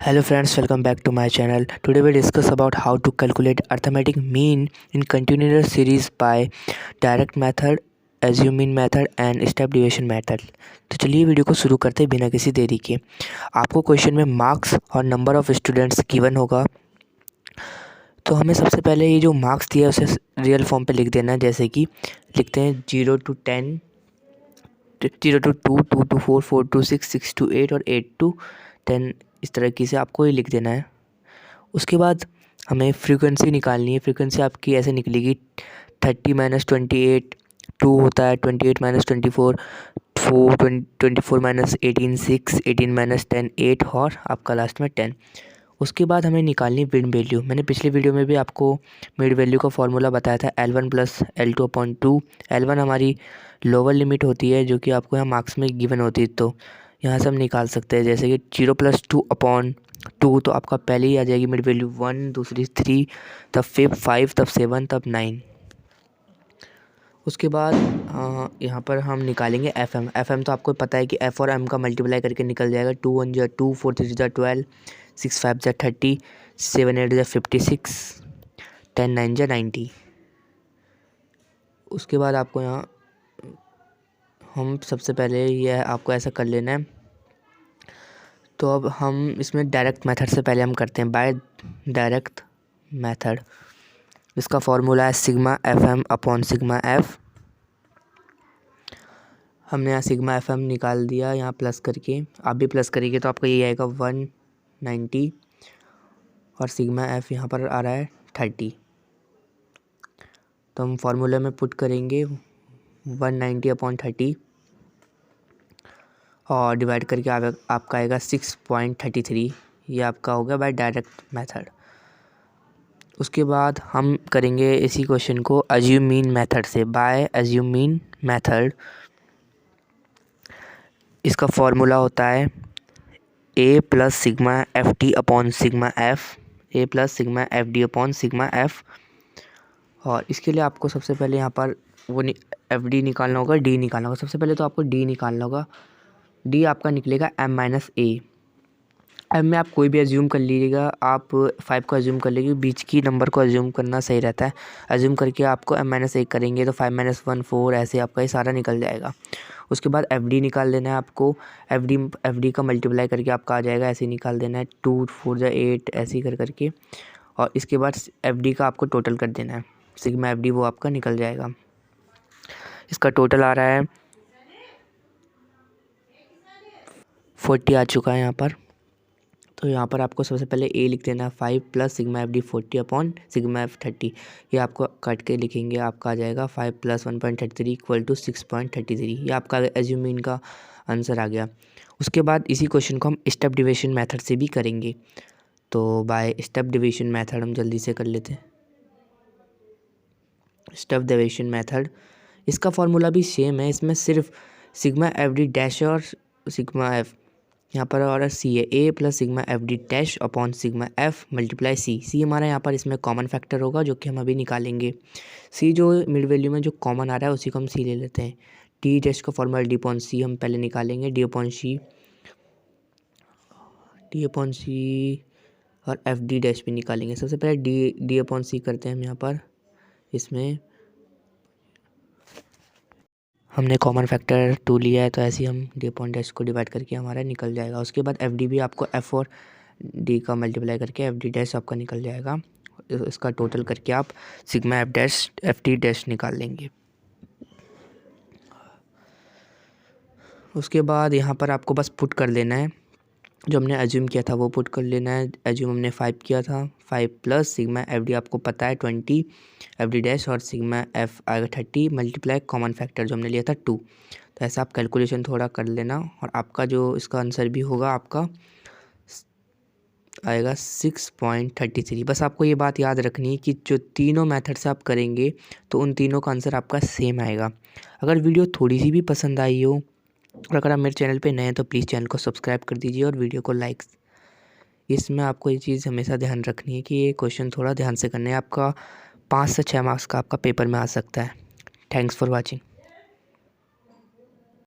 Hello friends, welcome back to my channel. Today we discuss about how to calculate arithmetic mean in continuous series by direct method, assume mean method and step deviation method. तो चलिए video को शुरू करते हैं बिना किसी देरी के। आपको क्वेश्चन में मार्क्स और नंबर ऑफ़ स्टूडेंट्स गिवन होगा। तो हमें सबसे पहले ये जो मार्क्स दिया है उसे रियल फॉर्म पे लिख देना है। जैसे कि लिखते हैं 0 to 10, 0 to 2, 2 to 4, 4 to 6, 6 to 8 और 8 to 10। इस तरीके से आपको ये लिख देना है। उसके बाद हमें फ्रीक्वेंसी निकालनी है। फ्रीक्वेंसी आपकी ऐसे निकलेगी 30 माइनस 28 2 होता है, 28 माइनस 24 4, 24 माइनस 18 6, 18 माइनस 10 8 और आपका लास्ट में 10। उसके बाद हमें निकालनी है मिड वैल्यू। मैंने पिछले वीडियो में भी आपको मिड वैल्यू का फॉर्मूला बताया था, L1 प्लस L2/2। L1 हमारी लोअर लिमिट होती है जो कि आपको यहाँ मार्क्स में गिवन होती है, तो यहाँ से हम निकाल सकते हैं। जैसे कि 0 + 2/2, तो आपका पहले ही आ जाएगी मिड वैल्यू 1, दूसरी 3, तब 5, तब 7, तब 9। उसके बाद यहाँ पर हम निकालेंगे एफ एम। तो आपको पता है कि एफ और एम का मल्टीप्लाई करके निकल जाएगा। 2 1 = 2, 4 3 = 12, 6 5 = 30, 7 8 = 56, 10 9 = 90। उसके बाद आपको यहाँ हम सबसे पहले यह आपको ऐसा कर लेना है। तो अब हम इसमें डायरेक्ट मेथड से पहले हम करते हैं बाय डायरेक्ट मेथड। इसका फॉर्मूला है sigma F M upon sigma F. हमने यहाँ सिग्मा एफ एम निकाल दिया यहाँ प्लस करके, आप भी प्लस करेंगे तो आपका ये आएगा 190 और सिग्मा एफ यहाँ पर आ रहा है 30। तो हम फॉर्मूले में पुट करेंगे 190/30 और डिवाइड करके आपका आएगा 6.33। ये आपका हो गया बाय डायरेक्ट मेथड। उसके बाद हम करेंगे इसी क्वेश्चन को अज्यूम मीन मेथड से, बाय अज्यूम मीन मेथड। इसका फॉर्मूला होता है a + sigma F D upon sigma F, a + sigma F D upon sigma F. और इसके लिए आपको सबसे पहले यहाँ पर वो एफ डी निकालना होगा, डी निकालना होगा। सबसे पहले तो आपको डी निकालना होगा। डी आपका निकलेगा m-a। एम में आप कोई भी एज्यूम कर लीजिएगा, आप 5 को एज्यूम कर लीजिए, बीच की नंबर को एज्यूम करना सही रहता है। एज्यूम करके आपको m-1 करेंगे तो 5 - 1 4, ऐसे आपका ये सारा निकल जाएगा। उसके बाद एफ डी निकाल लेना है आपको। एफ डी का मल्टीप्लाई करके आपका आ जाएगा, ऐसे निकाल देना है 2 4 = 8, ऐसे ही करके। और इसके बाद एफ डी का आपको टोटल कर देना है, सिग्मा एफ डी वो आपका निकल जाएगा। इसका टोटल आ रहा है 40 आ चुका है यहाँ पर। तो यहाँ पर आपको सबसे पहले ए लिख देना है 5 + sigma F D 40 upon sigma F 30। ये आपको कट के लिखेंगे, आपका आ जाएगा 5 + 1.33 = 6.33। ये आपका एज्यूम मीन का आंसर आ गया। उसके बाद इसी क्वेश्चन को हम स्टेप डिविजन मेथड से भी करेंगे। तो बाय स्टेप डिविजन मेथड हम जल्दी से कर लेते हैं। स्टेप डिविजन मेथड, इसका फॉर्मूला भी सेम है। इसमें सिर्फ सिग्मा एफ डी डैश और सिग्मा एफ यहाँ पर और सी है, a + sigma F D dash upon sigma F × सी हमारा यहाँ पर इसमें कॉमन फैक्टर होगा जो कि हम अभी निकालेंगे। सी जो मिड वैल्यू में जो कॉमन आ रहा है उसी को हम सी ले लेते हैं। डी डैश का फॉर्मूला d/c हम पहले निकालेंगे, d/c और एफ डी डैश भी निकालेंगे। सबसे पहले d/c करते हैं हम यहाँ पर। इसमें हमने कॉमन फैक्टर 2 लिया है, तो ऐसे ही हम d/डैश को डिवाइड करके हमारा निकल जाएगा। उसके बाद एफ डी भी आपको एफ और डी का मल्टीप्लाई करके एफ डी डैश आपका निकल जाएगा। इसका टोटल करके आप सिग्मा एफ डी डैश निकाल लेंगे। उसके बाद यहाँ पर आपको बस पुट कर लेना है, जो हमने एज्यूम किया था वो पुट कर लेना है। एज्यूम हमने 5 किया था, 5 + सिग्मा एफ डी आपको पता है 20 एफ डी डैश और सिग्मा एफ आएगा 30 मल्टीप्लाई कॉमन फैक्टर जो हमने लिया था 2। तो ऐसा आप कैलकुलेशन थोड़ा कर लेना और आपका जो इसका आंसर भी होगा आपका आएगा 6.33। बस आपको ये बात याद रखनी है कि जो तीनों मेथड से आप करेंगे तो उन तीनों का आंसर आपका सेम आएगा। अगर वीडियो थोड़ी सी भी पसंद आई हो और अगर आप मेरे चैनल पे नए हैं तो प्लीज़ चैनल को सब्सक्राइब कर दीजिए और वीडियो को लाइक। इसमें आपको ये चीज़ हमेशा ध्यान रखनी है कि ये क्वेश्चन थोड़ा ध्यान से करना है। आपका 5 से 6 मार्क्स का आपका पेपर में आ सकता है। Thanks for watching.